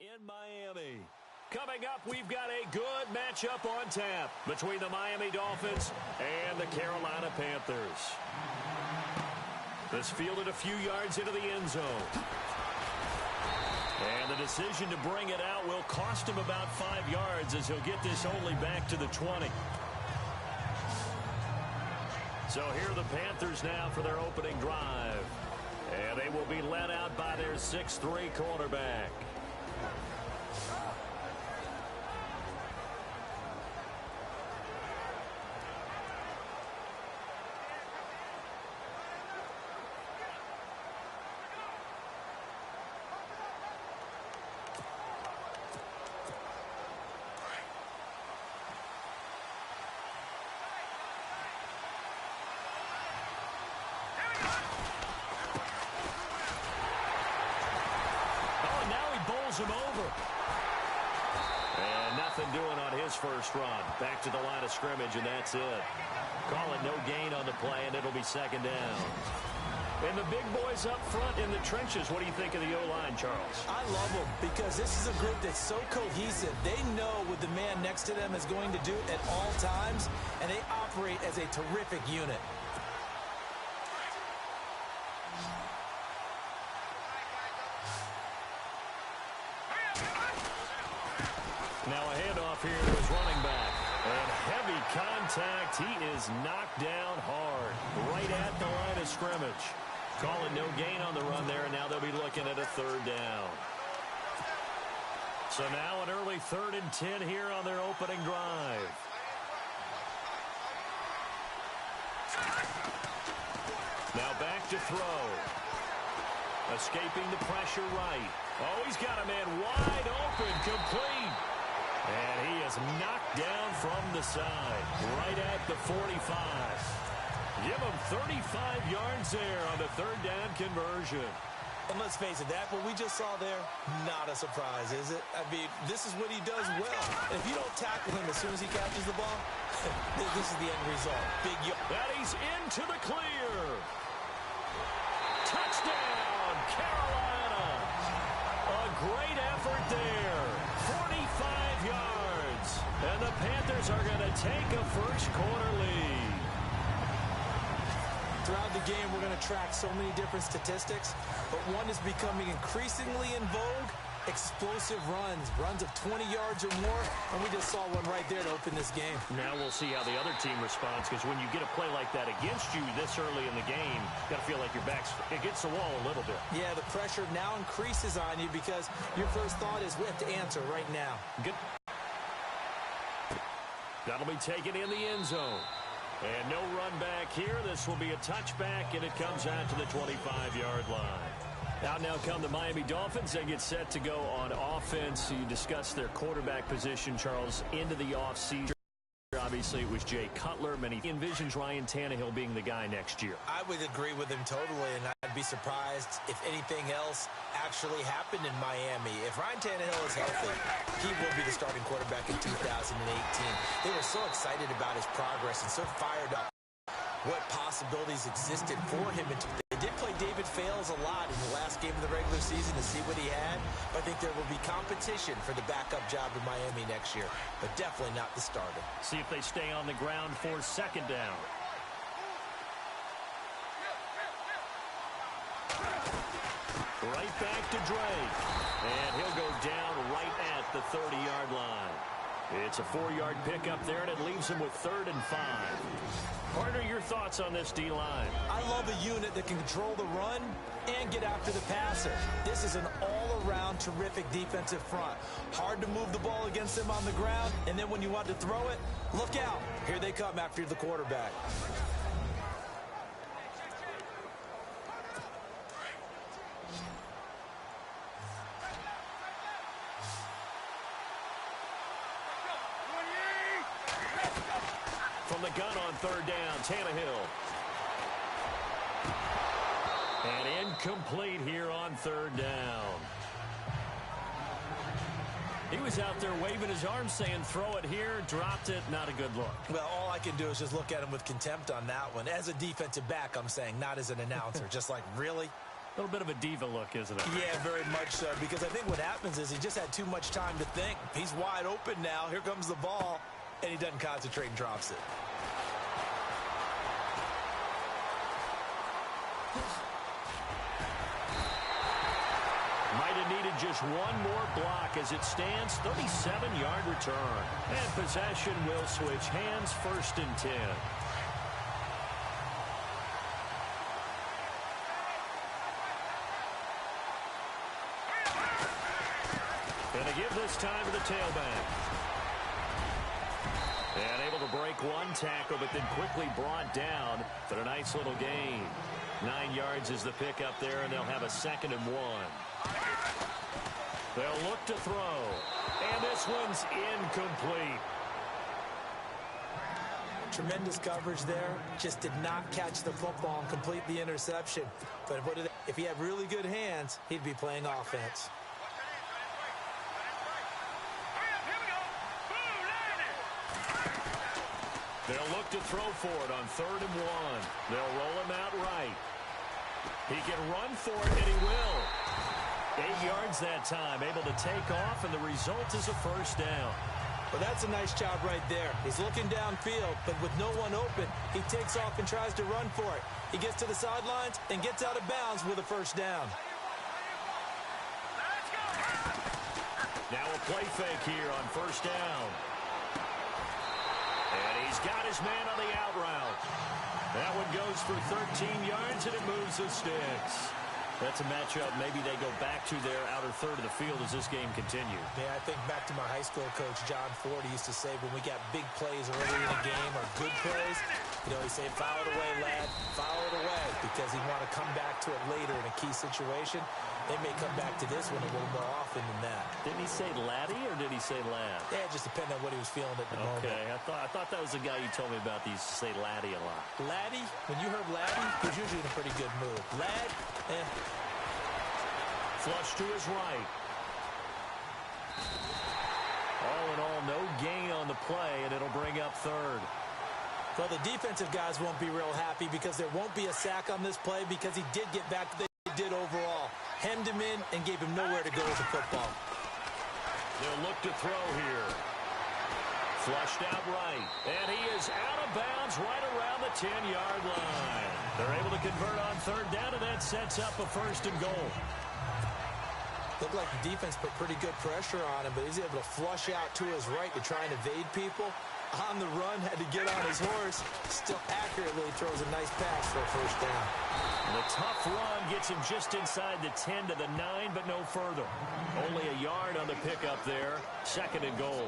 In Miami. Coming up, we've got a good matchup on tap between the Miami Dolphins and the Carolina Panthers. This fielded a few yards into the end zone. And the decision to bring it out will cost him about 5 yards as he'll get this only back to the 20. So here are the Panthers now for their opening drive. And they will be led out by their 6'3" quarterback. Him over. And nothing doing on his first run. Back to the line of scrimmage, and that's it. Call it no gain on the play, and it'll be second down. And the big boys up front in the trenches, what do you think of the O-line, Charles? I love them because this is a group that's so cohesive. They know what the man next to them is going to do at all times, and they operate as a terrific unit. Now a handoff here to his running back. And heavy contact. He is knocked down hard. Right at the line of scrimmage. Call it no gain on the run there, and now they'll be looking at a third down. So now an early 3rd and 10 here on their opening drive. Now back to throw. Escaping the pressure right. Oh, he's got a man wide open, complete. And he is knocked down from the side, right at the 45. Give him 35 yards there on the third down conversion. And let's face it, that what we just saw there, not a surprise, is it? I mean, this is what he does well. And if you don't tackle him as soon as he catches the ball, this is the end result. Big yard. That he's into the clear. Touchdown, Carolina. A great effort there. 45 yards. And the Panthers are going to take a first-quarter lead. Throughout the game, we're going to track so many different statistics, but one is becoming increasingly in vogue, explosive runs of 20 yards or more, and we just saw one right there to open this game. Now we'll see how the other team responds, because when you get a play like that against you this early in the game, you got to feel like your back's against the wall a little bit. Yeah, the pressure now increases on you because your first thought is we have to answer right now. Good. That'll be taken in the end zone. And no run back here. This will be a touchback, and it comes out to the 25-yard line. Out now come the Miami Dolphins. They get set to go on offense. You discussed their quarterback position, Charles, into the offseason. Obviously, it was Jay Cutler. Many envisions Ryan Tannehill being the guy next year. I would agree with him totally, and I'd be surprised if anything else actually happened in Miami. If Ryan Tannehill is healthy, he will be the starting quarterback in 2018. They were so excited about his progress and so fired up what possibilities existed for him. They did play David Fales a lot in the last game of the regular season to see what he had, but I think there will be competition for the backup job in Miami next year, but definitely not the starter. See if they stay on the ground for second down. Right back to Drake, and he'll go down right at the 30-yard line. It's a 4-yard pickup there, and it leaves him with 3rd and 5. Partner, your thoughts on this D-line? I love a unit that can control the run and get after the passer. This is an all-around terrific defensive front. Hard to move the ball against them on the ground, and then when you want to throw it, look out. Here they come after the quarterback. From the gun on 3rd down, Tannehill. And incomplete here on 3rd down. He was out there waving his arms saying, throw it here, dropped it, not a good look. Well, all I can do is just look at him with contempt on that one. As a defensive back, I'm saying, not as an announcer. Just like, really? A little bit of a diva look, isn't it? Yeah, very much so, because I think what happens is he just had too much time to think. He's wide open now. Here comes the ball, and he doesn't concentrate and drops it. Might have needed just one more block as it stands, 37-yard return. And possession will switch hands, 1st and 10. Going to give this time to the tailback. And able to break one tackle, but then quickly brought down for a nice little gain. 9 yards is the pickup there, and they'll have a 2nd and 1. They'll look to throw. And this one's incomplete. Tremendous coverage there. Just did not catch the football and complete the interception. But if he had really good hands, he'd be playing offense. They'll look to throw for it on 3rd and 1. They'll roll him out right. He can run for it, and he will. 8 yards that time, able to take off, and the result is a 1st down. Well, that's a nice job right there. He's looking downfield, but with no one open, he takes off and tries to run for it. He gets to the sidelines and gets out of bounds with a 1st down. Now a play fake here on 1st down. And he's got his man on the out route. That one goes for 13 yards, and it moves the sticks. That's a matchup maybe they go back to their outer third of the field as this game continues. Yeah, I think back to my high school coach, John Ford. He used to say when we got big plays early in the game or good plays, you know, he'd say, foul it away, lad, foul it away, because he'd want to come back to it later in a key situation. They may come back to this one a little more often than that. Didn't he say laddie or did he say lad? Yeah, it just depended on what he was feeling at the moment. Okay, I thought that was the guy you told me about. He used to say laddie a lot. Laddie, when you heard laddie, he was usually in a pretty good mood. Lad, Flush to his right. All in all, no gain on the play, and it'll bring up 3rd. Well, the defensive guys won't be real happy because there won't be a sack on this play because he did get back to they did overall. Hemmed him in and gave him nowhere to go with the football. They'll look to throw here. Flushed out right. And he is out of bounds right around the 10-yard line. They're able to convert on 3rd down, and that sets up a 1st and goal. Looked like the defense put pretty good pressure on him, but he's able to flush out to his right to try and evade people. On the run, had to get on his horse. Still accurately throws a nice pass for a 1st down. The tough run gets him just inside the 10 to the 9, but no further. Only a yard on the pickup there. 2nd and goal.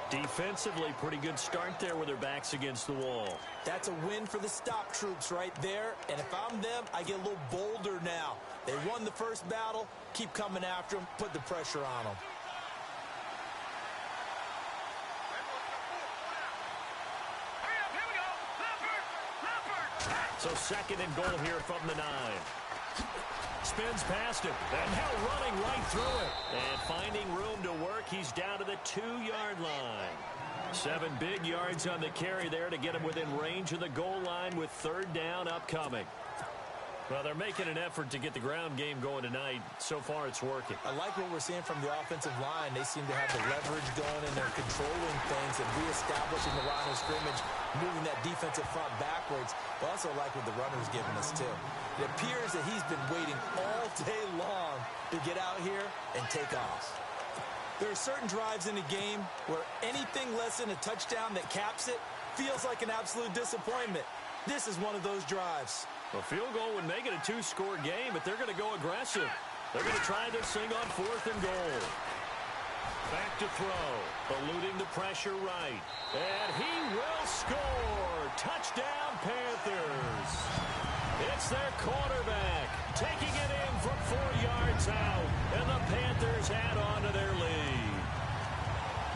Defensively, pretty good start there with their backs against the wall. That's a win for the stop troops right there. And if I'm them, I get a little bolder now. They won the first battle. Keep coming after them. Put the pressure on them. So 2nd and goal here from the 9. Spins past him, and now running right through it. And finding room to work, he's down to the 2-yard line. 7 big yards on the carry there to get him within range of the goal line with 3rd down upcoming. Well, they're making an effort to get the ground game going tonight. So far, it's working. I like what we're seeing from the offensive line. They seem to have the leverage going, and they're controlling things and reestablishing the line of scrimmage, moving that defensive front backwards. But also like what the runner's giving us, too. It appears that he's been waiting all day long to get out here and take off. There are certain drives in a game where anything less than a touchdown that caps it feels like an absolute disappointment. This is one of those drives. A field goal would make it a 2-score game, but they're going to go aggressive. They're going to try this thing on 4th and goal. Back to throw, eluding the pressure right. And he will score. Touchdown, Panthers. It's their quarterback taking it in from 4 yards out, and the Panthers add on to their lead.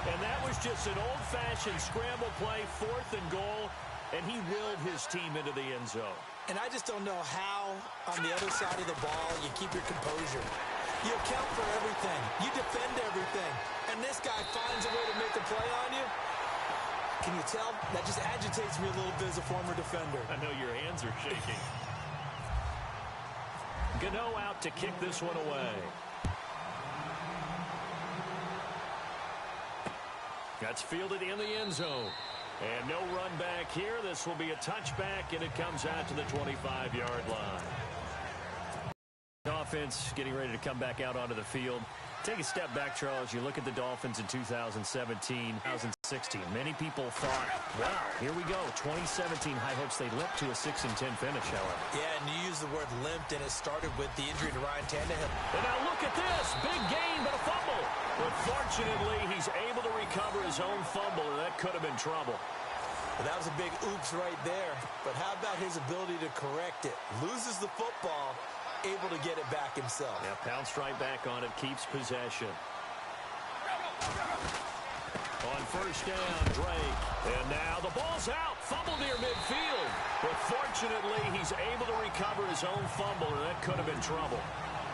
And that was just an old-fashioned scramble play, 4th and goal, and he willed his team into the end zone. And I just don't know how, on the other side of the ball, you keep your composure. You account for everything. You defend everything. And this guy finds a way to make a play on you. Can you tell? That just agitates me a little bit as a former defender. I know your hands are shaking. Gano out to kick this one away. That's fielded in the end zone. And no run back here. This will be a touchback, and it comes out to the 25-yard line. Offense getting ready to come back out onto the field. Take a step back, Charles. You look at the Dolphins in 2017, 2016. Many people thought, wow, here we go. 2017 high hopes. They limped to a 6-10 finish, however. Yeah, and you use the word limped, and it started with the injury to Ryan Tannehill. And now look at this. Big gain, but a fumble. But fortunately, he's able to recover his own fumble, and that could have been trouble. Well, that was a big oops right there. But how about his ability to correct it? Loses the football, able to get it back himself. Yeah, pounced right back on it, keeps possession. On first down, Drake. And now the ball's out. Fumble near midfield. But fortunately, he's able to recover his own fumble, and that could have been trouble.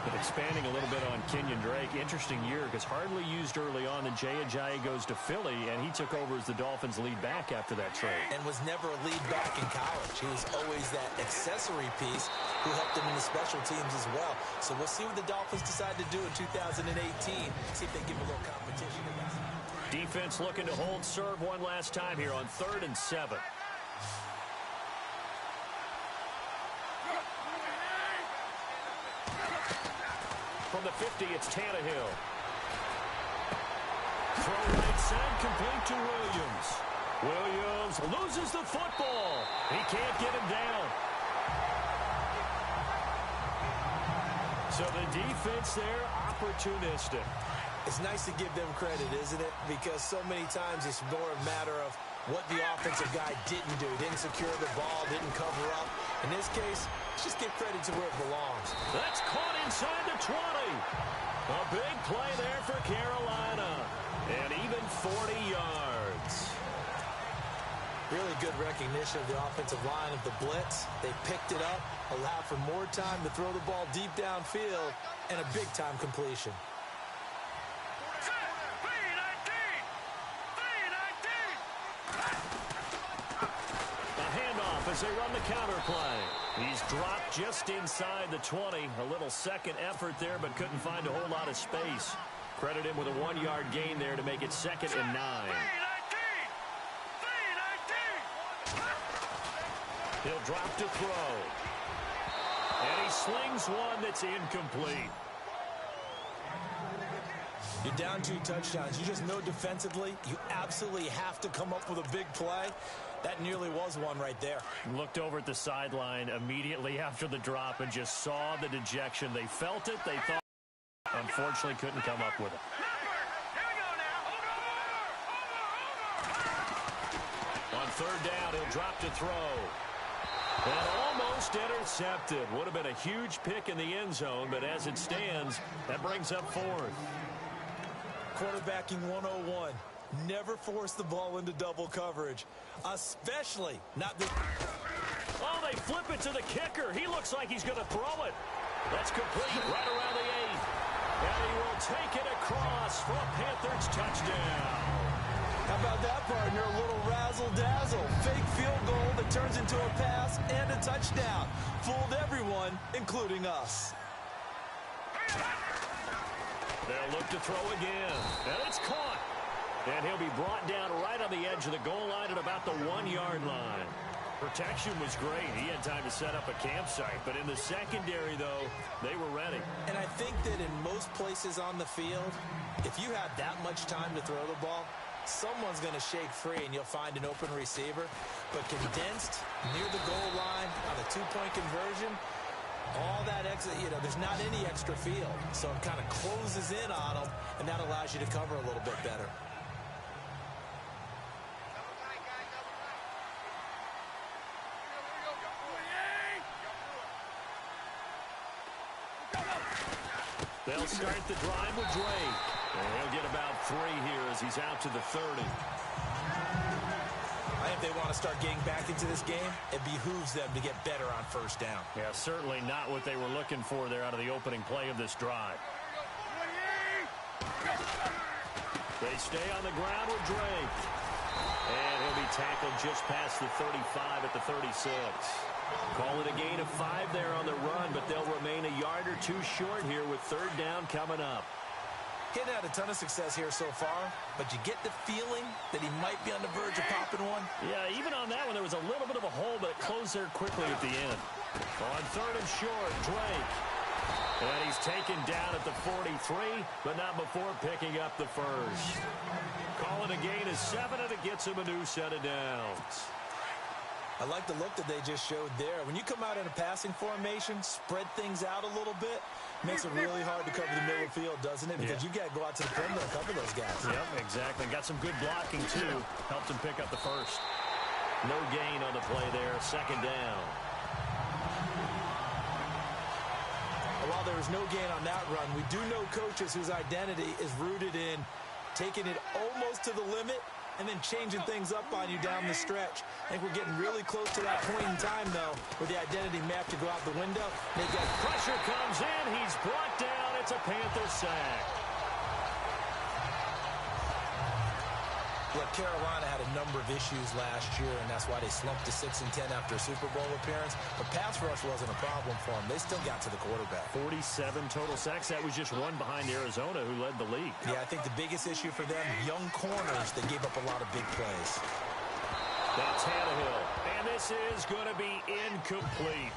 But expanding a little bit on Kenyon Drake, interesting year because hardly used early on. Then Jay Ajayi goes to Philly, and he took over as the Dolphins' lead back after that trade. And was never a lead back in college. He was always that accessory piece who helped him in the special teams as well. So we'll see what the Dolphins decide to do in 2018. See if they give a little competition. Defense looking to hold serve one last time here on 3rd and 7. From the 50, it's Tannehill. Throw right side, complete to Williams. Williams loses the football. He can't get him down. So the defense there, opportunistic. It's nice to give them credit, isn't it? Because so many times it's more a matter of what the offensive guy didn't do. Didn't secure the ball, didn't cover up. In this case, let's just give credit to where it belongs. That's caught inside the 20. A big play there for Carolina. And even 40 yards. Really good recognition of the offensive line of the blitz. They picked it up, allowed for more time to throw the ball deep downfield, and a big-time completion. As they run the counter play. He's dropped just inside the 20. A little second effort there, but couldn't find a whole lot of space. Credit him with a 1-yard gain there to make it 2nd and 9. He'll drop to throw. And he slings one that's incomplete. You're down 2 touchdowns. You just know defensively you absolutely have to come up with a big play. That nearly was one right there. Looked over at the sideline immediately after the drop and just saw the dejection. They felt it. They thought, unfortunately, couldn't come up with it. On 3rd down, he'll drop to throw. And almost intercepted. Would have been a huge pick in the end zone, but as it stands, that brings up 4th. Quarterbacking 101. Never force the ball into double coverage, especially not the... Oh, they flip it to the kicker. He looks like he's going to throw it. That's complete right around the 8. And he will take it across for a Panthers touchdown. How about that, partner? A little razzle-dazzle. Fake field goal that turns into a pass and a touchdown. Fooled everyone, including us. They'll look to throw again. And it's caught. And he'll be brought down right on the edge of the goal line at about the 1-yard line. Protection was great. He had time to set up a campsite. But in the secondary, though, they were ready. And I think that in most places on the field, if you have that much time to throw the ball, someone's going to shake free and you'll find an open receiver. But condensed near the goal line on a 2-point conversion, all that exit, there's not any extra field. So it kind of closes in on them, and that allows you to cover a little bit better. They'll start the drive with Drake. And he'll get about 3 here as he's out to the 30. I think they want to start getting back into this game. It behooves them to get better on first down. Yeah, certainly not what they were looking for there out of the opening play of this drive. They stay on the ground with Drake. And he'll be tackled just past the 35 at the 36. Call it a gain of 5 there on the run, but they'll remain a yard or two short here with third down coming up. He's had a ton of success here so far, but you get the feeling that he might be on the verge of popping one. Yeah, even on that one, there was a little bit of a hole, but it closed there quickly at the end. On third and short, Drake. And he's taken down at the 43, but not before picking up the first. Call it a gain of 7, and it gets him a new set of downs. I like the look that they just showed there. When you come out in a passing formation, spread things out a little bit, makes it really hard to cover the middle of the field, doesn't it? Because you've got to go out to the perimeter and cover those guys. Yep, exactly. Got some good blocking, too. Helped him pick up the first. No gain on the play there. Second down. While there was no gain on that run, we do know coaches whose identity is rooted in taking it almost to the limit and then changing things up on you down the stretch. I think we're getting really close to that point in time, though, where the identity map to go out the window. They got pressure comes in. He's brought down. It's a Panther sack. Yeah, Carolina had a number of issues last year, and that's why they slumped to 6-10 after a Super Bowl appearance. But pass rush wasn't a problem for them. They still got to the quarterback. 47 total sacks. That was just one behind Arizona, who led the league. Yeah, I think the biggest issue for them, young corners that gave up a lot of big plays. That's Tannehill. And this is going to be incomplete.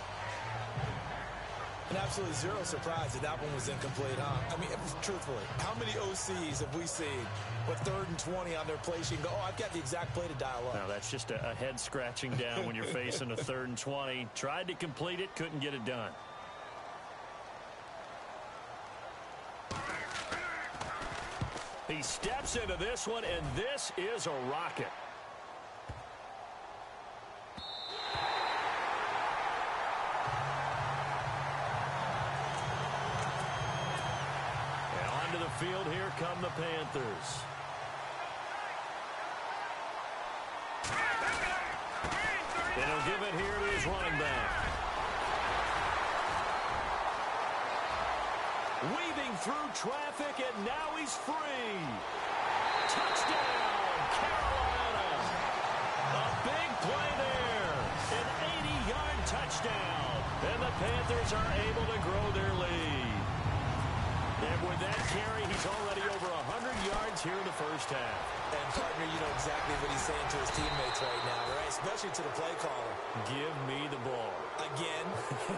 And absolutely zero surprise that that one was incomplete, huh? I mean, truthfully, how many OCs have we seen with 3rd and 20 on their play sheet and go, oh, I've got the exact play to dial up? No, that's just a head scratching down when you're facing a 3rd and 20. Tried to complete it, couldn't get it done. He steps into this one, and this is a rocket. Field, here come the Panthers. And he'll give it here to his running back. Weaving through traffic, and now he's free. Touchdown, Carolina. A big play there. An 80-yard touchdown. And the Panthers are able to grow their lead. And with that carry, he's already over 100 yards here in the first half. And, partner, you know exactly what he's saying to his teammates right now, right? Especially to the play caller. Give me the ball. Again,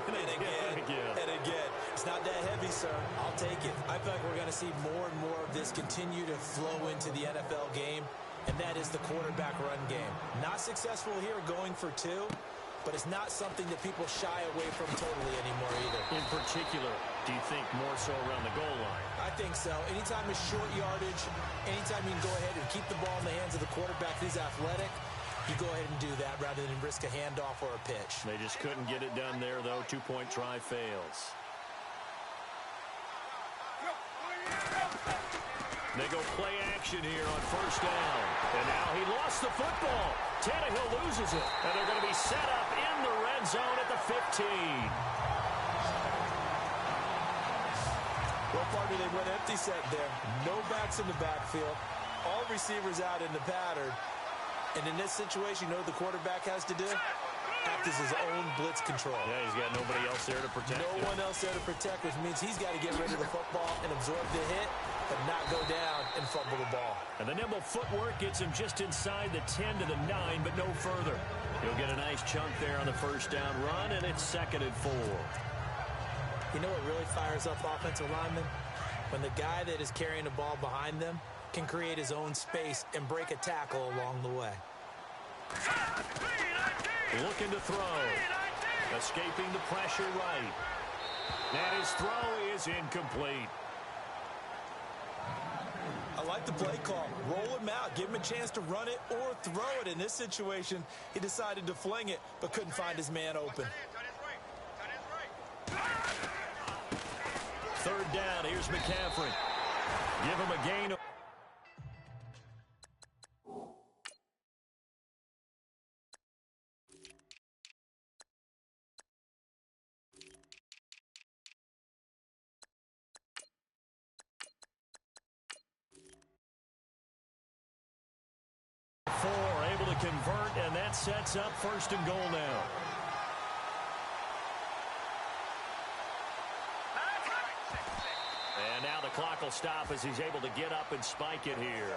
and again, and again. It's not that heavy, sir. I'll take it. I feel like we're going to see more and more of this continue to flow into the NFL game, and that is the quarterback run game. Not successful here going for 2. But it's not something that people shy away from totally anymore either. In particular, do you think more so around the goal line? I think so. Anytime it's short yardage, anytime you can go ahead and keep the ball in the hands of the quarterback if he's athletic, you go ahead and do that rather than risk a handoff or a pitch. They just couldn't get it done there, though. 2-point try fails. They go play action here on first down. And now he lost the football. Tannehill loses it. And they're going to be set up in the red zone at the 15. Well, partner, they went empty set there. No backs in the backfield. All receivers out in the pattern. And in this situation, you know what the quarterback has to do? Act as his own blitz control. Yeah, he's got nobody else there to protect him. No one else there to protect, which means he's got to get rid of the football and absorb the hit, but not go down and fumble the ball. And the nimble footwork gets him just inside the 10 to the 9, but no further. He'll get a nice chunk there on the first down run, and it's 2nd and 4. You know what really fires up offensive linemen? When the guy that is carrying the ball behind them can create his own space and break a tackle along the way. Looking to throw. Escaping the pressure right. And his throw is incomplete. I like the play call. Roll him out. Give him a chance to run it or throw it. In this situation, he decided to fling it, but couldn't find his man open. 3rd down. Here's McCaffrey. Give him a gain of... sets up 1st and goal now. And now the clock will stop as he's able to get up and spike it here.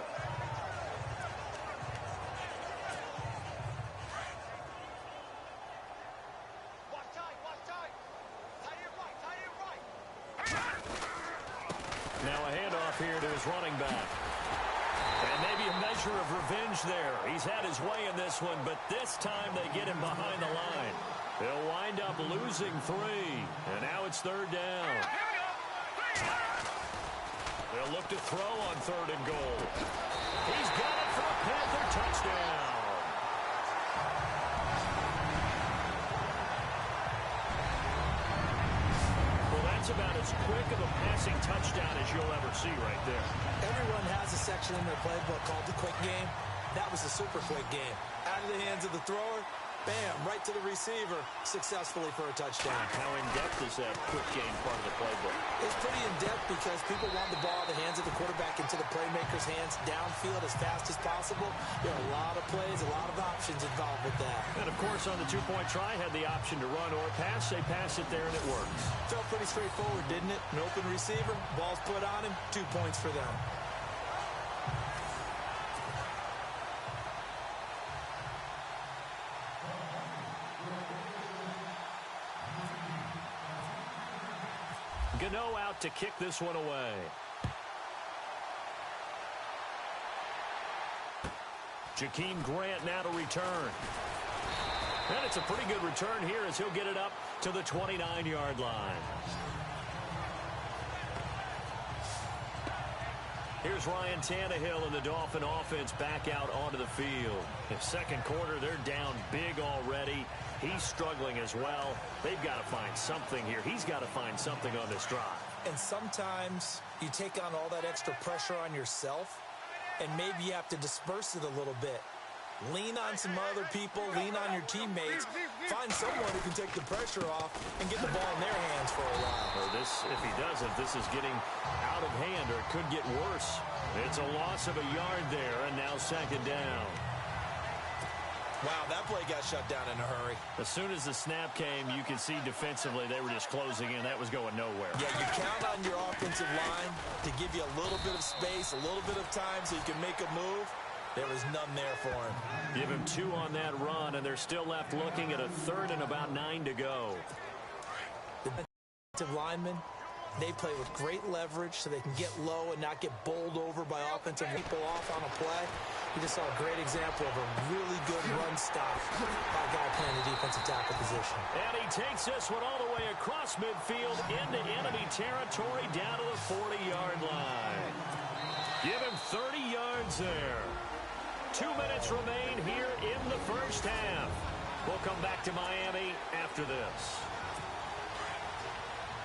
Now a handoff here to his running back. And maybe a measure of revenge there. He's had his way in this one, but this time they get him behind the line. They'll wind up losing 3. And now it's 3rd down. They'll look to throw on 3rd and goal. He's got it for a Panther touchdown. Well, that's about as quick of a passing touchdown as you'll ever see right there. Everyone has a section in their playbook called the quick game. That was a super quick game. Out of the hands of the thrower, bam, right to the receiver, successfully for a touchdown. How in-depth is that quick game part of the playbook? It's pretty in-depth because people want the ball in the hands of the quarterback into the playmaker's hands downfield as fast as possible. There are a lot of plays, a lot of options involved with that. And, of course, on the two-point try, had the option to run or pass. They pass it there, and it works. Felt pretty straightforward, didn't it? An open receiver, ball's put on him, 2 points for them. Gano out to kick this one away. Jakeem Grant now to return. And it's a pretty good return here as he'll get it up to the 29-yard line. Here's Ryan Tannehill and the Dolphin offense back out onto the field. In second quarter, they're down big already. He's struggling as well. They've got to find something here. He's got to find something on this drive. And sometimes you take on all that extra pressure on yourself, and maybe you have to disperse it a little bit. Lean on some other people, lean on your teammates, find someone who can take the pressure off and get the ball in their hands for a while. Or this, if he doesn't, this is getting out of hand, or it could get worse. It's a loss of a yard there, and now 2nd down. Wow, that play got shut down in a hurry. As soon as the snap came, you could see defensively they were just closing in. That was going nowhere. Yeah, you count on your offensive line to give you a little bit of space, a little bit of time so you can make a move. There was none there for him. Give him 2 on that run, and they're still left looking at a 3rd and about 9 to go. The defensive linemen, they play with great leverage so they can get low and not get bowled over by offensive people off on a play. You just saw a great example of a really good run stop by a guy playing the defensive tackle position. And he takes this one all the way across midfield into enemy territory down to the 40-yard line. Give him 30 yards there. 2 minutes remain here in the first half. We'll come back to Miami after this.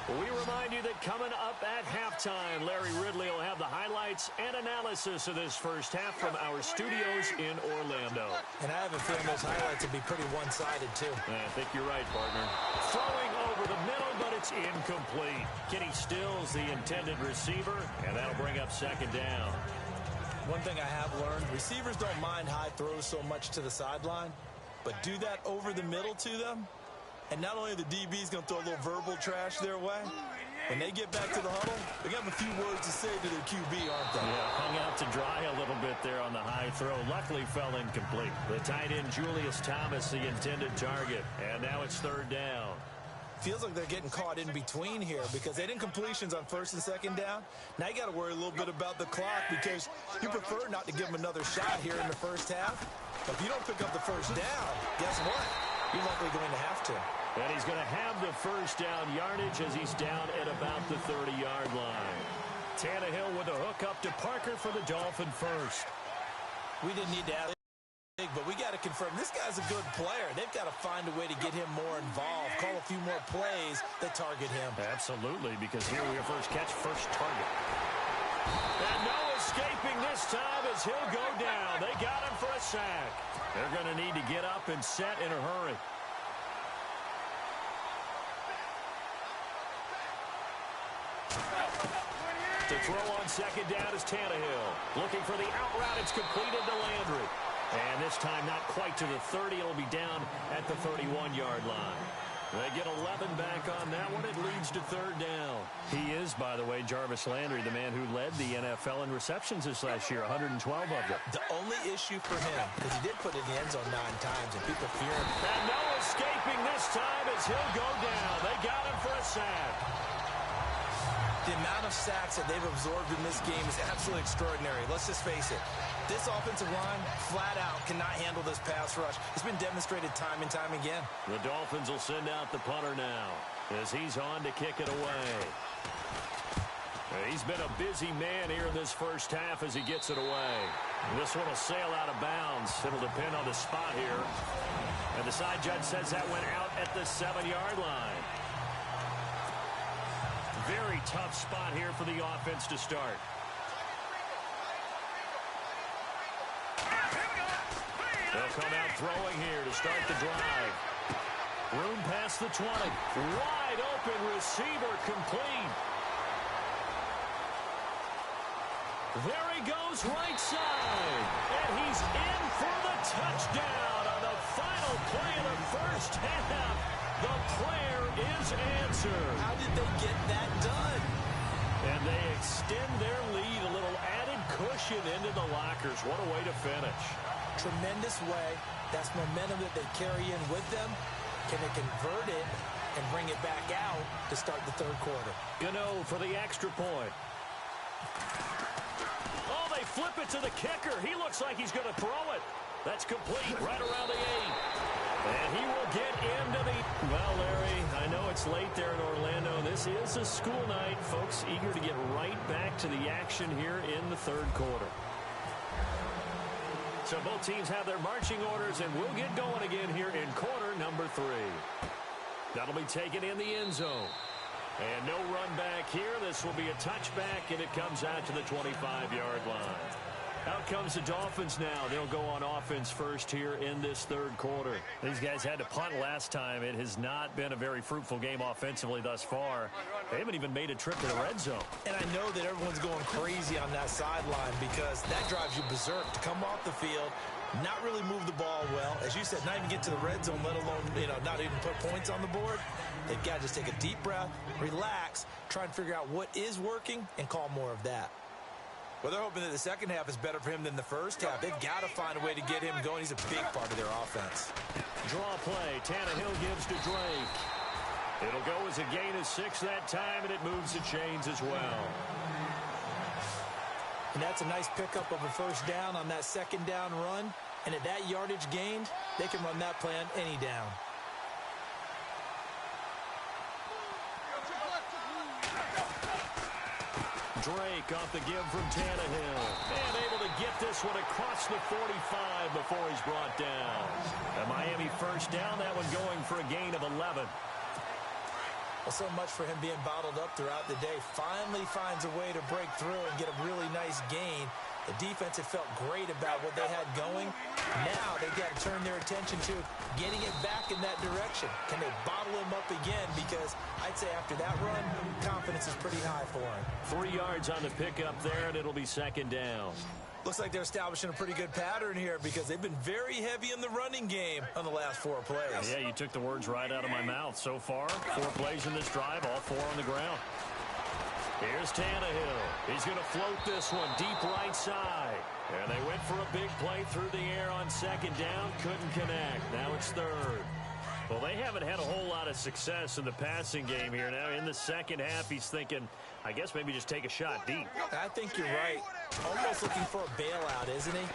We remind you that coming up at halftime, Larry Ridley will have the highlights and analysis of this first half from our studios in Orlando. And I have a feeling those highlights will be pretty one-sided, too. I think you're right, partner. Throwing over the middle, but it's incomplete. Kenny Stills, the intended receiver, and that'll bring up 2nd down. One thing I have learned, receivers don't mind high throws so much to the sideline, but do that over the middle to them, and not only are the DBs going to throw a little verbal trash their way, when they get back to the huddle, they got a few words to say to their QB, aren't they? Yeah, hung out to dry a little bit there on the high throw. Luckily fell incomplete. The tight end, Julius Thomas, the intended target, and now it's 3rd down. Feels like they're getting caught in between here because they didn't completions on 1st and 2nd down. Now you got to worry a little bit about the clock because you prefer not to give them another shot here in the first half. But if you don't pick up the 1st down, guess what? You're likely going to have to. And he's going to have the 1st down yardage as he's down at about the 30-yard line. Tannehill with a hook up to Parker for the Dolphin first. We didn't need to add big, but we got to confirm this guy's a good player. They've got to find a way to get him more involved, call a few more plays that target him. Absolutely, because here we have first catch, first target. And no escaping this time as he'll go down. They got him for a sack. They're going to need to get up and set in a hurry. To throw on 2nd down is Tannehill. Looking for the out route. It's completed to Landry. And this time not quite to the 30. It'll be down at the 31-yard line. They get 11 back on that one. It leads to third down. He is, by the way, Jarvis Landry, the man who led the NFL in receptions this last year, 112 of them. The only issue for him, because he did put it in the end zone 9 times, and people fear him. And no escaping this time as he'll go down. They got him for a sack. The amount of sacks that they've absorbed in this game is absolutely extraordinary. Let's just face it. This offensive line, flat out, cannot handle this pass rush. It's been demonstrated time and time again. The Dolphins will send out the punter now as he's on to kick it away. He's been a busy man here in this first half as he gets it away. This one will sail out of bounds. It'll depend on the spot here. And the side judge says that went out at the 7-yard line. Very tough spot here for the offense to start. They'll come out throwing here to start the drive. Room past the 20. Wide open receiver complete. There he goes right side. And he's in for the touchdown on the final play of the first half. The prayer is answered. How did they get that done? And they extend their lead, a little added cushion into the lockers. What a way to finish. Tremendous way. That's momentum that they carry in with them. Can they convert it and bring it back out to start the third quarter? Gano for the extra point. Oh, they flip it to the kicker. He looks like he's going to throw it. That's complete right around the 8. And he will get into the... Well, Larry, I know it's late there in Orlando. This is a school night. Folks eager to get right back to the action here in the third quarter. So both teams have their marching orders, and we'll get going again here in quarter number 3. That'll be taken in the end zone. And no run back here. This will be a touchback, and it comes out to the 25-yard line. Out comes the Dolphins now. They'll go on offense first here in this third quarter. These guys had to punt last time. It has not been a very fruitful game offensively thus far. They haven't even made a trip to the red zone. And I know that everyone's going crazy on that sideline because that drives you berserk to come off the field, not really move the ball well. As you said, not even get to the red zone, let alone, not even put points on the board. They've got to just take a deep breath, relax, try and figure out what is working, and call more of that. Well, they're hoping that the second half is better for him than the first half. They've got to find a way to get him going. He's a big part of their offense. Draw play. Tannehill gives to Drake. It'll go as a gain of 6 that time, and it moves the chains as well. And that's a nice pickup of a first down on that second down run. And at that yardage gained, they can run that play on any down. Drake off the give from Tannehill. And able to get this one across the 45 before he's brought down. A Miami first down, that one going for a gain of 11. Well, so much for him being bottled up throughout the day. Finally finds a way to break through and get a really nice gain. The defense had felt great about what they had going. Now they've got to turn their attention to getting it back in that direction. Can they bottle him up again? Because I'd say after that run, confidence is pretty high for him. 3 yards on the pickup there, and it'll be second down. Looks like they're establishing a pretty good pattern here because they've been very heavy in the running game on the last 4 plays. Yeah, you took the words right out of my mouth. So far, 4 plays in this drive, all 4 on the ground. Here's Tannehill. He's going to float this one deep right side. And they went for a big play through the air on second down. Couldn't connect. Now it's third. Well, they haven't had a whole lot of success in the passing game here. Now in the second half, he's thinking, I guess maybe just take a shot deep. I think you're right. Almost looking for a bailout, isn't he?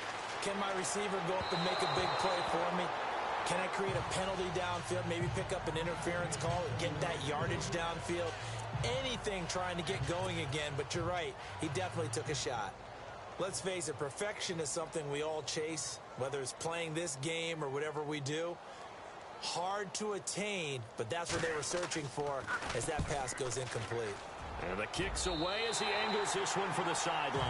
Can my receiver go up and make a big play for me? Can I create a penalty downfield, maybe pick up an interference call and get that yardage downfield? Anything trying to get going again, but you're right. He definitely took a shot. Let's face it, perfection is something we all chase, whether it's playing this game or whatever we do. Hard to attain, but that's what they were searching for as that pass goes incomplete. And the kick's away as he angles this one for the sideline.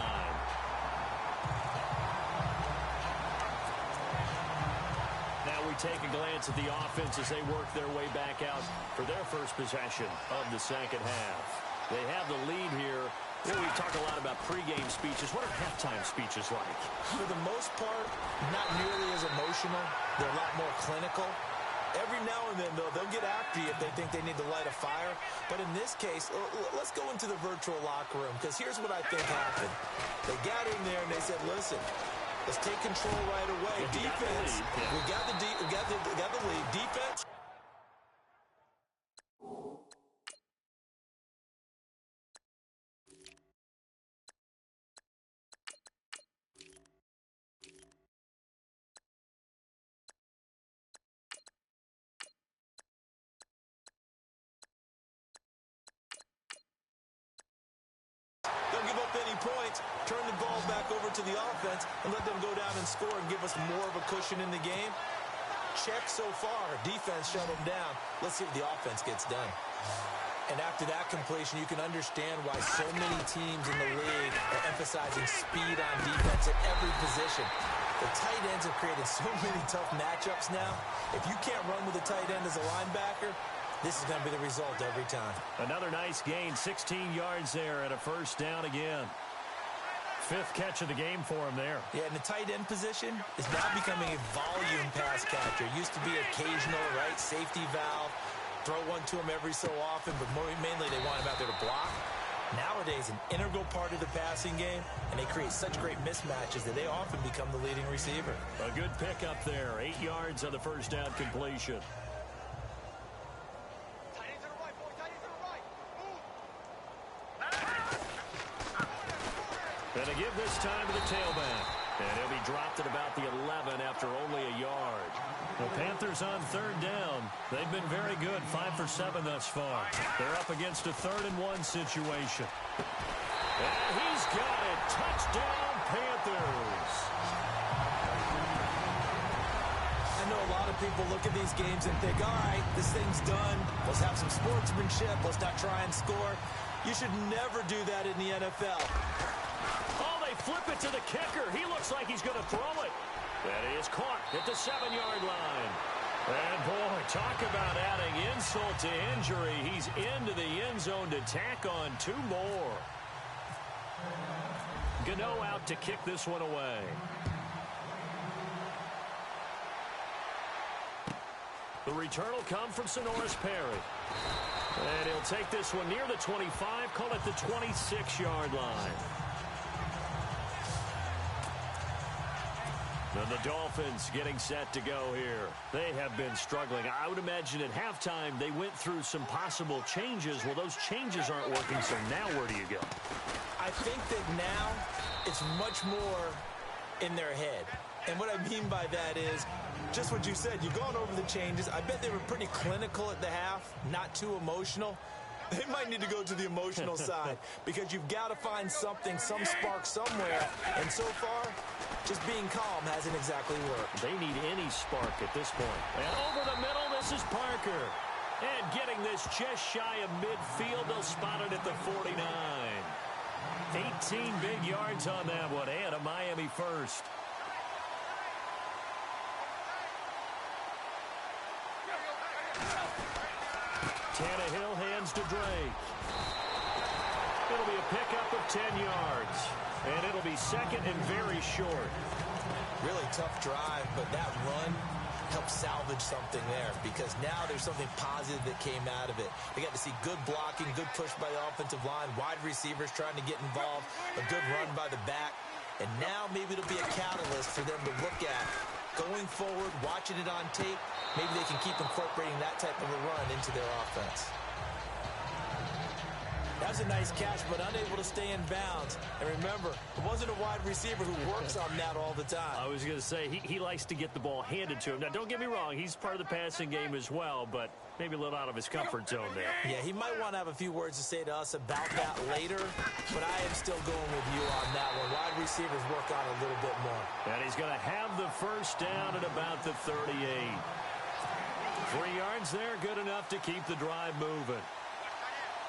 Now we take a glance at the offense as they work their way back out for their first possession of the second half. They have the lead here Well, we talk a lot about pregame speeches. What are halftime speeches like? For the most part, not nearly as emotional. They're a lot more clinical. Every now and then, though, they'll get after you if they think they need to light a fire. But in this case, let's go into the virtual locker room, because here's what I think happened. They got in there and they said, listen, let's take control right away. Defense, we got the lead. Defense. Don't give up any points. Turn the ball back over to the offense and let them go down and score and give us more of a cushion in the game. Check so far. Defense shut them down. Let's see what the offense gets done. And after that completion, you can understand why so many teams in the league are emphasizing speed on defense at every position. The tight ends have created so many tough matchups now. If you can't run with a tight end as a linebacker, this is going to be the result every time. Another nice gain, 16 yards there, and a first down again. Fifth catch of the game for him there. Yeah, and the tight end position is now becoming a volume pass catcher. Used to be occasional, right, safety valve, throw one to him every so often, but mainly they want him out there to block. Nowadays, an integral part of the passing game, and they create such great mismatches that they often become the leading receiver. A good pickup there, 8 yards on the first down completion. And a give this time to the tailback. And he'll be dropped at about the 11 after only a yard. The Panthers on third down. They've been very good, 5 for 7 thus far. They're up against a 3rd-and-1 situation. And he's got it. Touchdown, Panthers. I know a lot of people look at these games and think, all right, this thing's done. Let's have some sportsmanship. Let's not try and score. You should never do that in the NFL. Flip it to the kicker. He looks like he's going to throw it. That is caught at the 7-yard line. And, boy, talk about adding insult to injury. He's into the end zone to tack on 2 more. Gano out to kick this one away. The return will come from Sonoris Perry. And he'll take this one near the 25, call it the 26-yard line. And the Dolphins getting set to go here. They have been struggling. I would imagine at halftime they went through some possible changes. Well, those changes aren't working, so now where do you go? I think that now it's much more in their head. And what I mean by that is just what you said. You're going over the changes. I bet they were pretty clinical at the half, not too emotional. They might need to go to the emotional side because you've got to find something, some spark somewhere. And so far, just being calm hasn't exactly worked. They need any spark at this point. And over the middle, this is Parker. And getting this just shy of midfield, they'll spot it at the 49. 18 big yards on that one, and a Miami first. Tannehill hands to Drake. It'll be a pickup of 10 yards. And it'll be second and very short. Really tough drive, but that run helped salvage something there because now there's something positive that came out of it. They got to see good blocking, good push by the offensive line, wide receivers trying to get involved, a good run by the back. And now maybe it'll be a catalyst for them to look at going forward, watching it on tape. Maybe they can keep incorporating that type of a run into their offense. That was a nice catch, but unable to stay in bounds. And remember, it wasn't a wide receiver who works on that all the time. I was going to say, he likes to get the ball handed to him. Now, don't get me wrong, he's part of the passing game as well, but maybe a little out of his comfort zone there. Yeah, he might want to have a few words to say to us about that later, but I am still going with you on that one. Wide receivers work on a little bit more. And he's going to have the first down at about the 38. 3 yards there, good enough to keep the drive moving.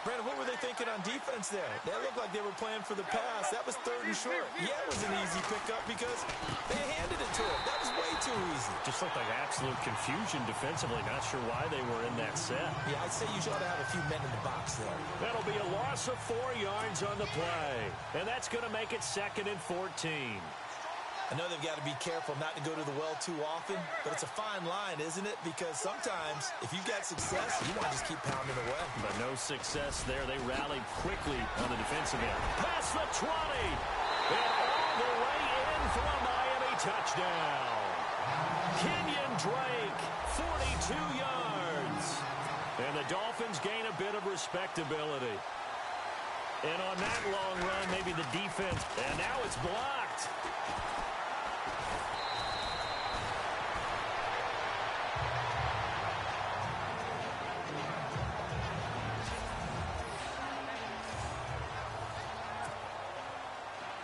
Brandon, what were they thinking on defense there? That looked like they were playing for the pass. That was 3rd and short. Yeah, it was an easy pickup because they handed it to him. That was way too easy. Just looked like absolute confusion defensively. Not sure why they were in that set. Yeah, I'd say you should have a few men in the box there. That'll be a loss of 4 yards on the play. And that's going to make it 2nd and 14. I know they've got to be careful not to go to the well too often, but it's a fine line, isn't it? Because sometimes, if you've got success, you want to just keep pounding away. But no success there. They rallied quickly on the defensive end. Past the 20, and all the way in for a Miami touchdown. Kenyon Drake, 42 yards. And the Dolphins gain a bit of respectability. And on that long run, maybe the defense, and now it's blocked.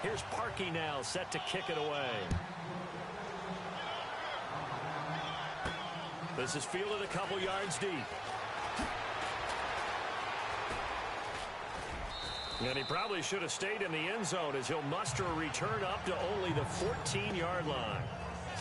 Here's Parkey now, set to kick it away. This is fielded a couple yards deep. And he probably should have stayed in the end zone as he'll muster a return up to only the 14-yard line.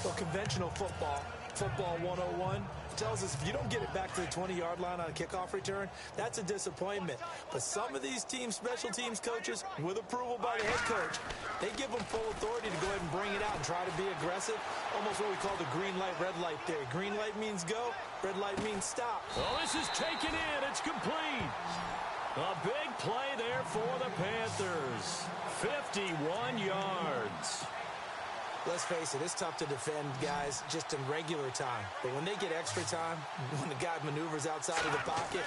Well, conventional football 101, tells us if you don't get it back to the 20-yard line on a kickoff return, that's a disappointment. But some of these teams, special teams coaches, with approval by the head coach, they give them full authority to go ahead and bring it out and try to be aggressive. Almost what we call the green light, red light theory. Green light means go, red light means stop. Oh, this is taken in. It's complete. A big play there for the Panthers. 51 yards. Let's face it, it's tough to defend guys just in regular time. But when they get extra time, when the guy maneuvers outside of the pocket,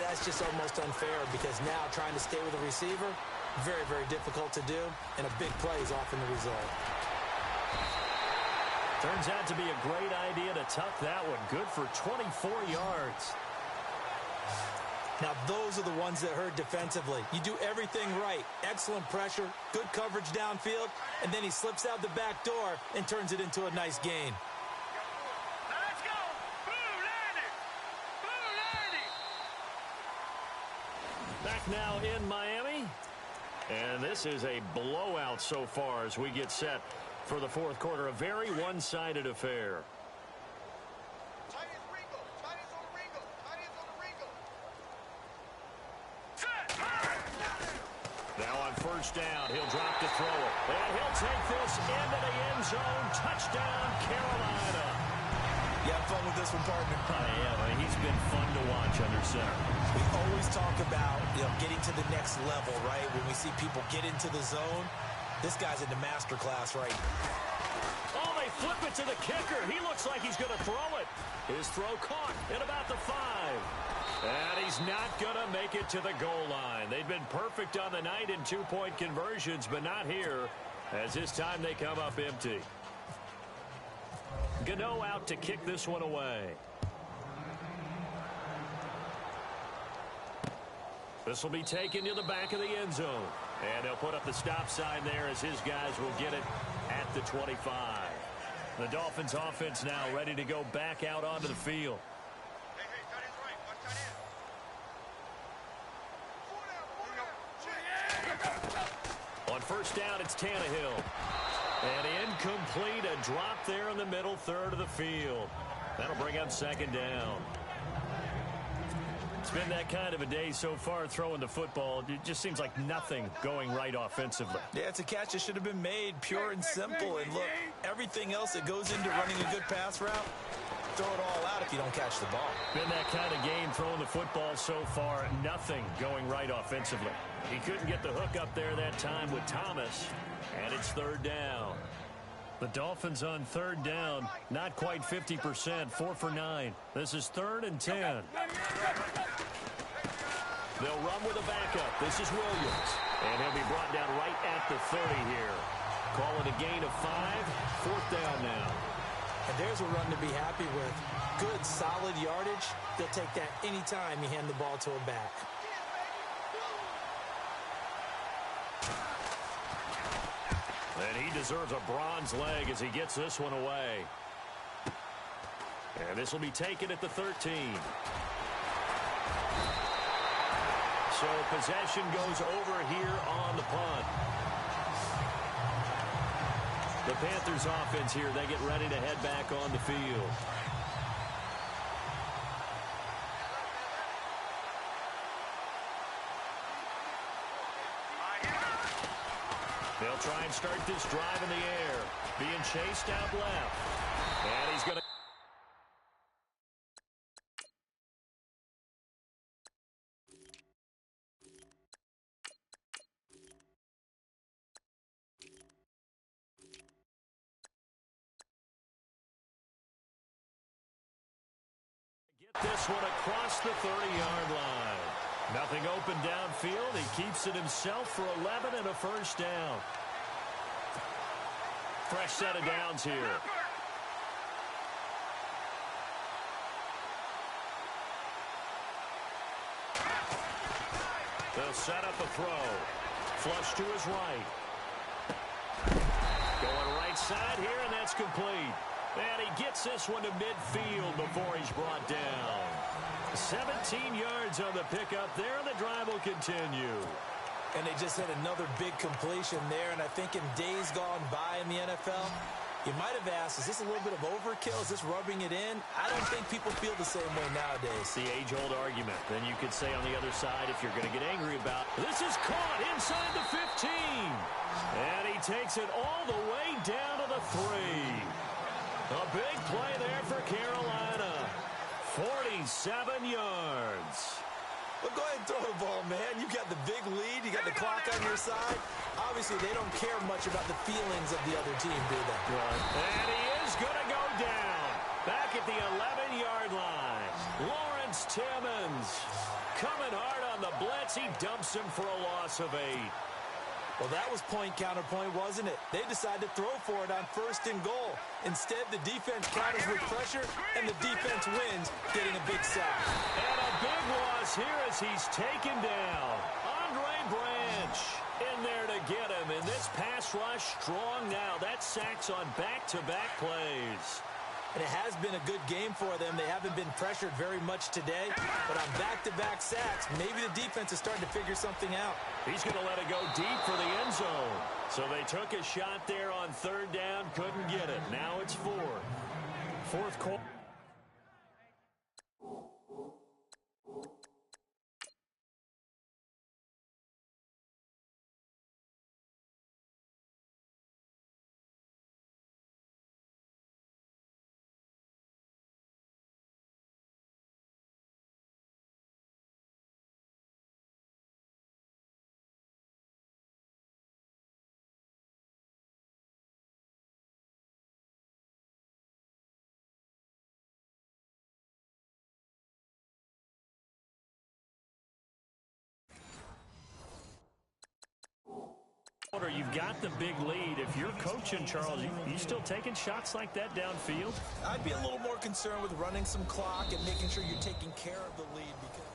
that's just almost unfair because now trying to stay with a receiver, very, very difficult to do, and a big play is often the result. Turns out to be a great idea to tuck that one. Good for 24 yards. Now, those are the ones that hurt defensively. You do everything right. Excellent pressure, good coverage downfield, and then he slips out the back door and turns it into a nice gain. Now let's go. Blue landing. Blue landing. Back now in Miami. And this is a blowout so far as we get set for the fourth quarter. A very one-sided affair. First down, he'll drop to throw it. And he'll take this into the end zone. Touchdown, Carolina. You have fun with this one, partner? I am. He's been fun to watch under center. We always talk about, getting to the next level, right? When we see people get into the zone, this guy's in the master class right now. Oh, they flip it to the kicker. He looks like he's going to throw it. His throw caught at about the 5. And he's not going to make it to the goal line. They've been perfect on the night in two-point conversions, but not here, as this time they come up empty. Gano out to kick this one away. This will be taken to the back of the end zone. And they'll put up the stop sign there as his guys will get it at the 25. The Dolphins offense now ready to go back out onto the field. On first down, it's Tannehill. And incomplete, a drop there in the middle third of the field. That'll bring up second down. It's been that kind of a day so far throwing the football. It just seems like nothing going right offensively. Yeah, it's a catch that should have been made, pure and simple. And look, everything else that goes into running a good pass route, throw it all out if you don't catch the ball. Been that kind of game throwing the football so far. Nothing going right offensively. He couldn't get the hook up there that time with Thomas. And it's third down. The Dolphins on third down, not quite 50%, 4 for 9. This is 3rd and 10. They'll run with a backup. This is Williams. And he'll be brought down right at the 30 here. Call it a gain of 5, 4th down now. And there's a run to be happy with. Good, solid yardage. They'll take that anytime you hand the ball to a back. And he deserves a bronze leg as he gets this one away. And this will be taken at the 13. So possession goes over here on the punt. The Panthers offense here, they get ready to head back on the field. They'll try and start this drive in the air. Being chased out left. And he's going to... Get this one across the 30-yard line. Nothing open downfield. He keeps it himself for 11 and a first down. Fresh set of downs here. They'll set up a throw. Flush to his right. Going right side here, and that's complete. And he gets this one to midfield before he's brought down. 17 yards on the pickup there, and the drive will continue. And they just had another big completion there, and I think in days gone by in the NFL, you might have asked, is this a little bit of overkill? Is this rubbing it in? I don't think people feel the same way nowadays. The age-old argument. Then you could say on the other side, if you're going to get angry about, this is caught inside the 15. And he takes it all the way down to the 3. A big play there for Carolina. 47 yards. Well, go ahead and throw the ball, man. You got the big lead. You got the clock on your side. Obviously, they don't care much about the feelings of the other team, do they? Right. And he is going to go down. Back at the 11-yard line. Lawrence Timmons coming hard on the blitz. He dumps him for a loss of 8. Well, that was point counterpoint, wasn't it? They decided to throw for it on 1st and goal. Instead, the defense counters with pressure, and the defense wins, getting a big sack. And a big loss here as he's taken down. Andre Branch in there to get him. And this pass rush strong now. That sacks on back-to-back plays. And it has been a good game for them. They haven't been pressured very much today. But on back-to-back sacks, maybe the defense is starting to figure something out. He's going to let it go deep for the end zone. So they took a shot there on 3rd down, couldn't get it. Now it's 4. 4th quarter. You've got the big lead. If you're coaching, Charles, you still taking shots like that downfield? I'd be a little more concerned with running some clock and making sure you're taking care of the lead. Because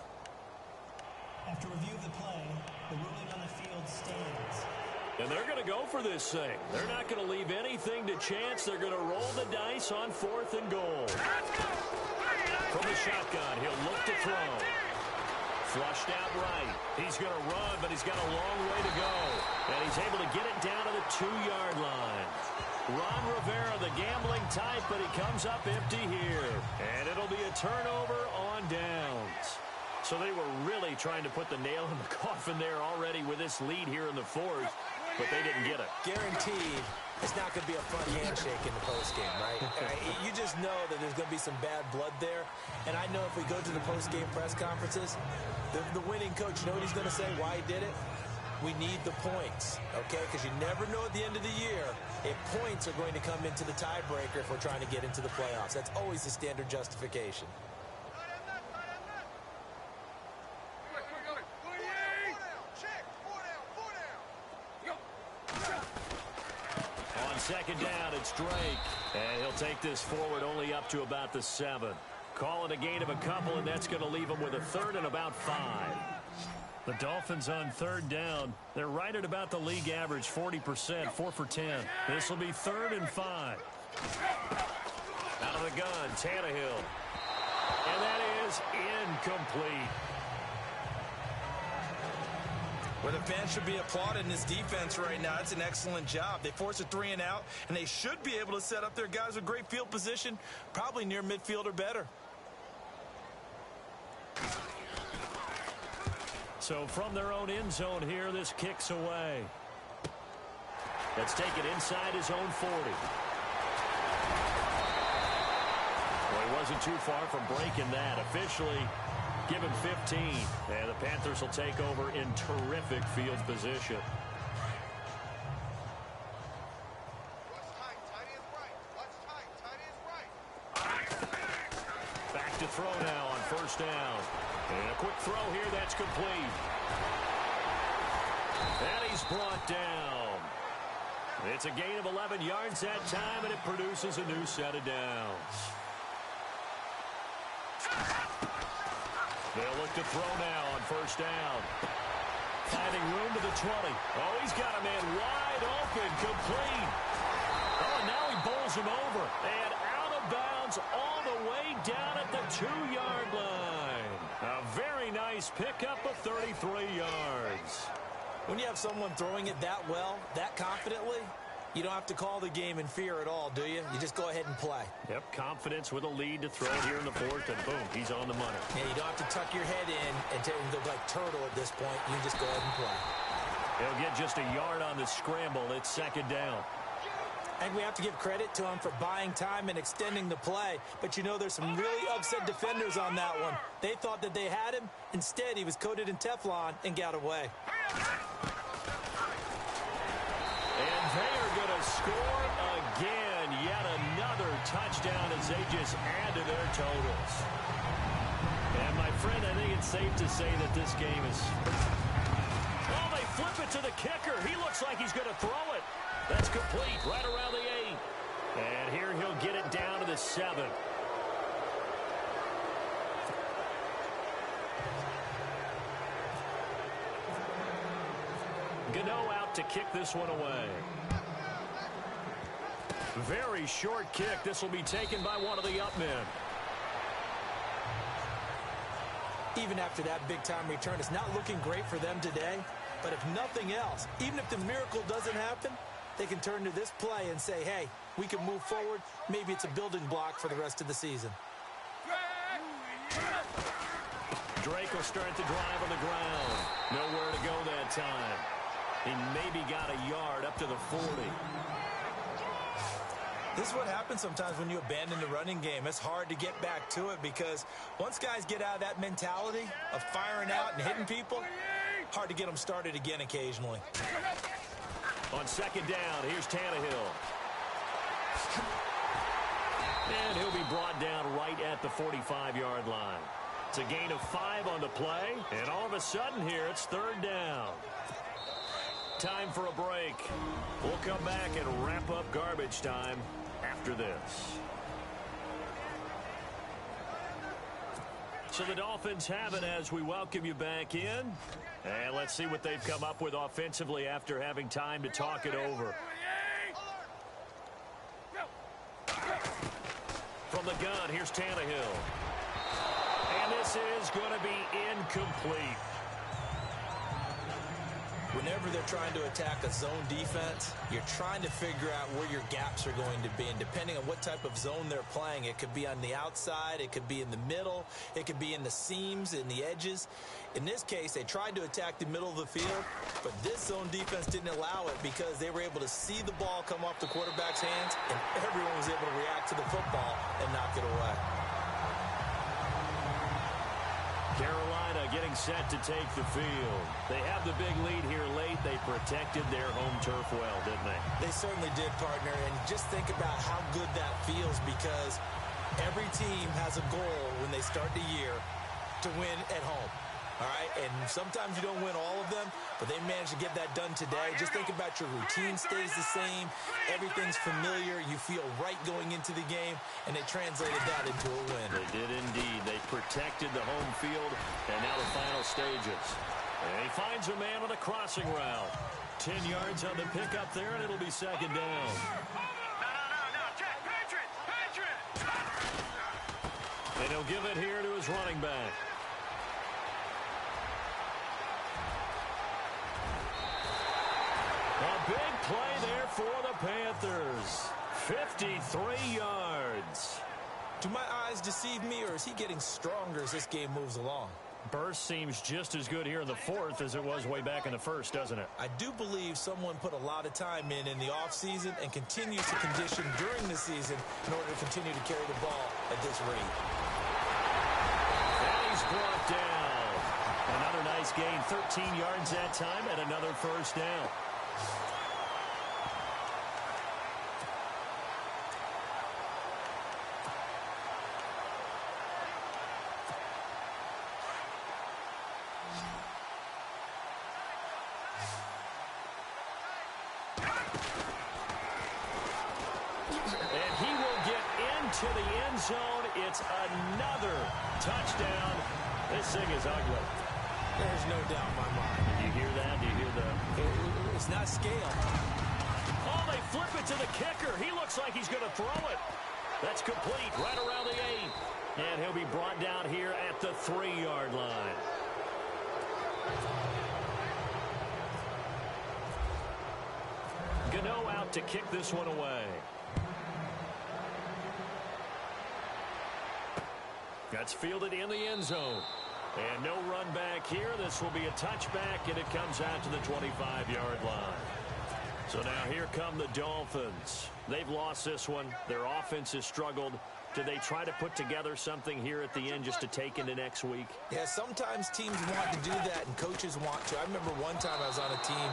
after review of the play, the ruling on the field stands. And they're going to go for this thing. They're not going to leave anything to chance. They're going to roll the dice on 4th and goal. From the shotgun, he'll look to throw. Flushed out right. He's going to run, but he's got a long way to go. And he's able to get it down to the 2-yard line. Ron Rivera, the gambling type, but he comes up empty here. And it'll be a turnover on downs. So they were really trying to put the nail in the coffin there already with this lead here in the 4th, but they didn't get it. Guaranteed it's not going to be a fun handshake in the postgame, right? You just know that there's going to be some bad blood there. And I know if we go to the postgame press conferences, the winning coach, you know what he's going to say, why he did it? We need the points, okay? Because you never know at the end of the year if points are going to come into the tiebreaker if we're trying to get into the playoffs. That's always the standard justification. On 2nd down, it's Drake. And he'll take this forward only up to about the 7. Call it a gain of a couple, and that's going to leave him with a 3rd and about 5. The Dolphins on 3rd down. They're right at about the league average, 40%, 4 for 10. This will be 3rd and 5. Out of the gun, Tannehill. And that is incomplete. Well, the fans should be applauding this defense right now. It's an excellent job. They force a 3 and out, and they should be able to set up their guys with great field position, probably near midfield or better. So from their own end zone here, this kicks away. Let's take it inside his own 40. Well, he wasn't too far from breaking that. Officially, give him 15. And the Panthers will take over in terrific field position. Back to throw now on first down. And a quick throw here that's complete. And he's brought down. It's a gain of 11 yards that time, and it produces a new set of downs. They'll look to throw now on first down. Finding room to the 20. Oh, he's got a man wide open, complete. Oh, and now he bowls him over. And out of bounds all the way down at the 2-yard line. A very nice pickup of 33 yards. When you have someone throwing it that well, that confidently, you don't have to call the game in fear at all, do you? You just go ahead and play. Yep, confidence with a lead to throw here in the fourth, and boom, he's on the money. Yeah, you don't have to tuck your head in and look like turtle at this point. You can just go ahead and play. He'll get just a yard on the scramble. It's second down. I think we have to give credit to him for buying time and extending the play. But, you know, there's some really upset defenders on that one. They thought that they had him. Instead, he was coated in Teflon and got away. And they are going to score again. Yet another touchdown as they just add to their totals. And, my friend, I think it's safe to say that this game is... Oh, they flip it to the kicker. He looks like he's going to throw it. That's complete right around the 8. And here he'll get it down to the 7. Gano out to kick this one away. Very short kick. This will be taken by one of the up men. Even after that big-time return, it's not looking great for them today. But if nothing else, even if the miracle doesn't happen, they can turn to this play and say, hey, we can move forward. Maybe it's a building block for the rest of the season. Drake will start the drive on the ground. Nowhere to go that time. He maybe got a yard up to the 40. This is what happens sometimes when you abandon the running game. It's hard to get back to it because once guys get out of that mentality of firing out and hitting people, hard to get them started again occasionally. On second down, here's Tannehill. And he'll be brought down right at the 45-yard line. It's a gain of 5 on the play, and all of a sudden here, it's third down. Time for a break. We'll come back and wrap up garbage time after this. So the Dolphins have it as we welcome you back in. And let's see what they've come up with offensively after having time to talk it over. From the gun, here's Tannehill. And this is going to be incomplete. Whenever they're trying to attack a zone defense, you're trying to figure out where your gaps are going to be. And depending on what type of zone they're playing, it could be on the outside, it could be in the middle, it could be in the seams, in the edges. In this case, they tried to attack the middle of the field, but this zone defense didn't allow it because they were able to see the ball come off the quarterback's hands, and everyone was able to react to the football and knock it away. Carolina getting set to take the field. They have the big lead here late. They protected their home turf well, didn't they? They certainly did, partner. And just think about how good that feels because every team has a goal when they start the year to win at home. All right, and sometimes you don't win all of them, but they managed to get that done today. Just think about your routine stays the same. Everything's familiar. You feel right going into the game, and they translated that into a win. They did indeed. They protected the home field, and now the final stages. And he finds a man on a crossing route. 10 yards on the pickup there, and it'll be second down. No, check, Patriot! And he'll give it here to his running back. A big play there for the Panthers. 53 yards. Do my eyes deceive me, or is he getting stronger as this game moves along? Burst seems just as good here in the fourth as it was way back in the first, doesn't it? I do believe someone put a lot of time in the offseason and continues to condition during the season in order to continue to carry the ball at this rate. And he's brought down. Another nice gain, 13 yards that time, and another first down. To the end zone. It's another touchdown. This thing is ugly. There's no doubt in my mind. Do you hear that? Do you hear the... It's not scale. Oh, they flip it to the kicker. He looks like he's going to throw it. That's complete right around the 8. And he'll be brought down here at the 3-yard line. Gano out to kick this one away. That's fielded in the end zone. And no run back here. This will be a touchback, and it comes out to the 25-yard line. So now here come the Dolphins. They've lost this one. Their offense has struggled. Do they try to put together something here at the end just to take into next week? Yeah, sometimes teams want to do that, and coaches want to. I remember one time I was on a team,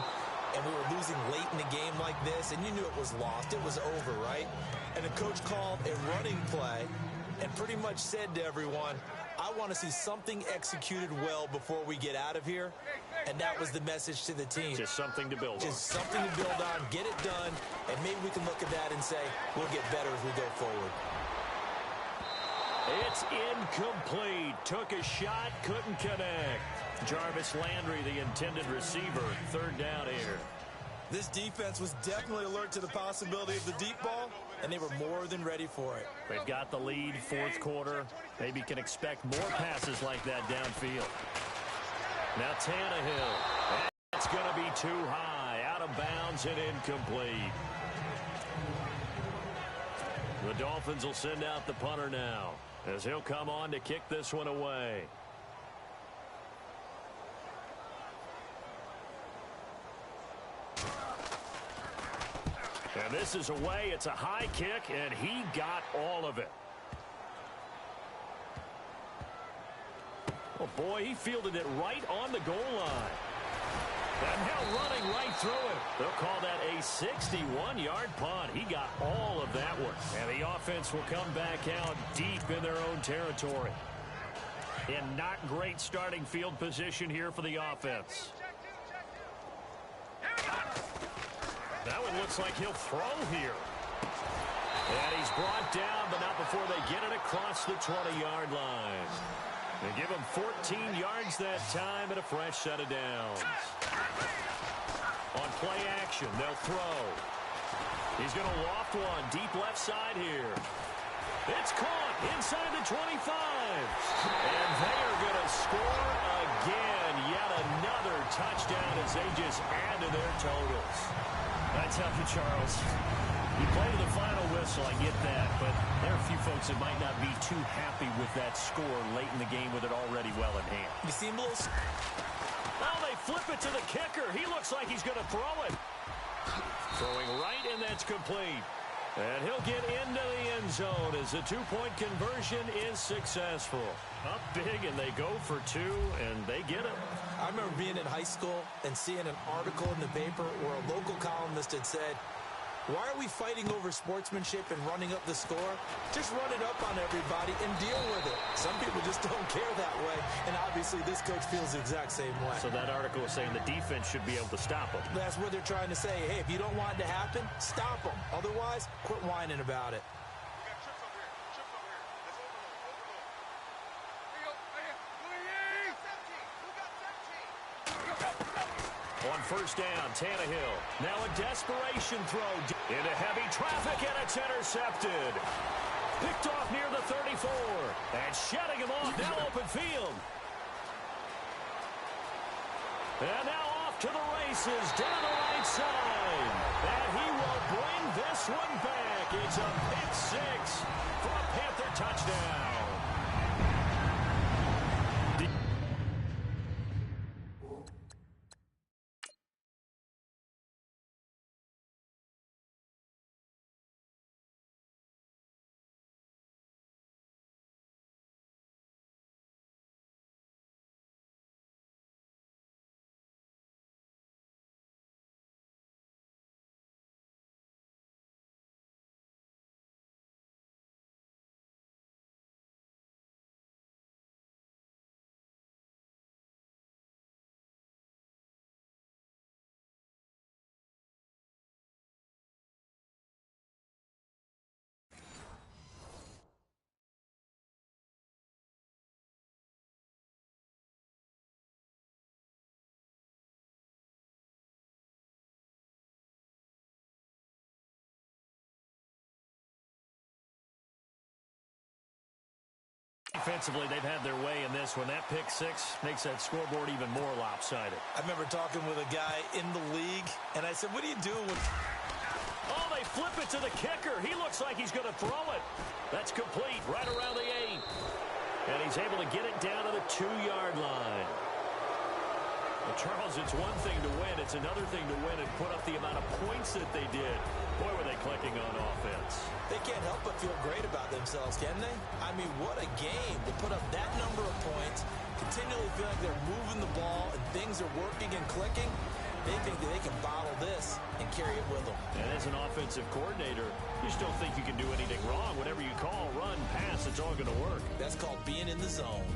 and we were losing late in the game like this, and you knew it was lost. It was over, right? And the coach called a running play and pretty much said to everyone, I want to see something executed well before we get out of here. And that was the message to the team. Just something to build on. Just something to build on, get it done, and maybe we can look at that and say, we'll get better as we go forward. It's incomplete. Took a shot, couldn't connect. Jarvis Landry, the intended receiver. Third down here. This defense was definitely alert to the possibility of the deep ball, and they were more than ready for it. They've got the lead, fourth quarter. Maybe can expect more passes like that downfield. Now Tannehill. That's going to be too high. Out of bounds and incomplete. The Dolphins will send out the punter now, as he'll come on to kick this one away. And this is away. It's a high kick, and he got all of it. Oh, boy, he fielded it right on the goal line. And now running right through it. They'll call that a 61-yard punt. He got all of that one. And the offense will come back out deep in their own territory. And not great starting field position here for the offense. That one looks like he'll throw here. And he's brought down, but not before they get it across the 20-yard line. They give him 14 yards that time and a fresh set of downs. On play action, they'll throw. He's going to loft one deep left side here. It's caught inside the 25. And they are going to score again. Yet another touchdown as they just add to their totals. I tell you, Charles, you play to the final whistle, I get that, but there are a few folks that might not be too happy with that score late in the game with it already well in hand. You see him, Lewis? Oh, they flip it to the kicker. He looks like he's going to throw it. Throwing right, and that's complete. And he'll get into the end zone as the two-point conversion is successful. Up big, and they go for two, and they get it. I remember being in high school and seeing an article in the paper where a local columnist had said, why are we fighting over sportsmanship and running up the score? Just run it up on everybody and deal with it. Some people just don't care that way, and obviously this coach feels the exact same way. So that article is saying the defense should be able to stop them. That's what they're trying to say. Hey, if you don't want it to happen, stop them. Otherwise, quit whining about it. On first down, Tannehill. Now a desperation throw into heavy traffic, and it's intercepted. Picked off near the 34. And shutting him off, now open field. And now off to the races down the right side. And he will bring this one back. It's a pick six for a Panther touchdown. Defensively, they've had their way in this one. That pick six makes that scoreboard even more lopsided. I remember talking with a guy in the league, and I said, what do you do with... Oh, they flip it to the kicker. He looks like he's going to throw it. That's complete right around the 8. And he's able to get it down to the 2-yard line. Well, Charles, it's one thing to win. It's another thing to win and put up the amount of points that they did. Boy, were they clicking on offense. They can't help but feel great about themselves, can they? I mean, what a game to put up that number of points, continually feel like they're moving the ball and things are working and clicking. They think that they can bottle this and carry it with them. And as an offensive coordinator, you just don't think you can do anything wrong. Whatever you call, run, pass, it's all going to work. That's called being in the zone.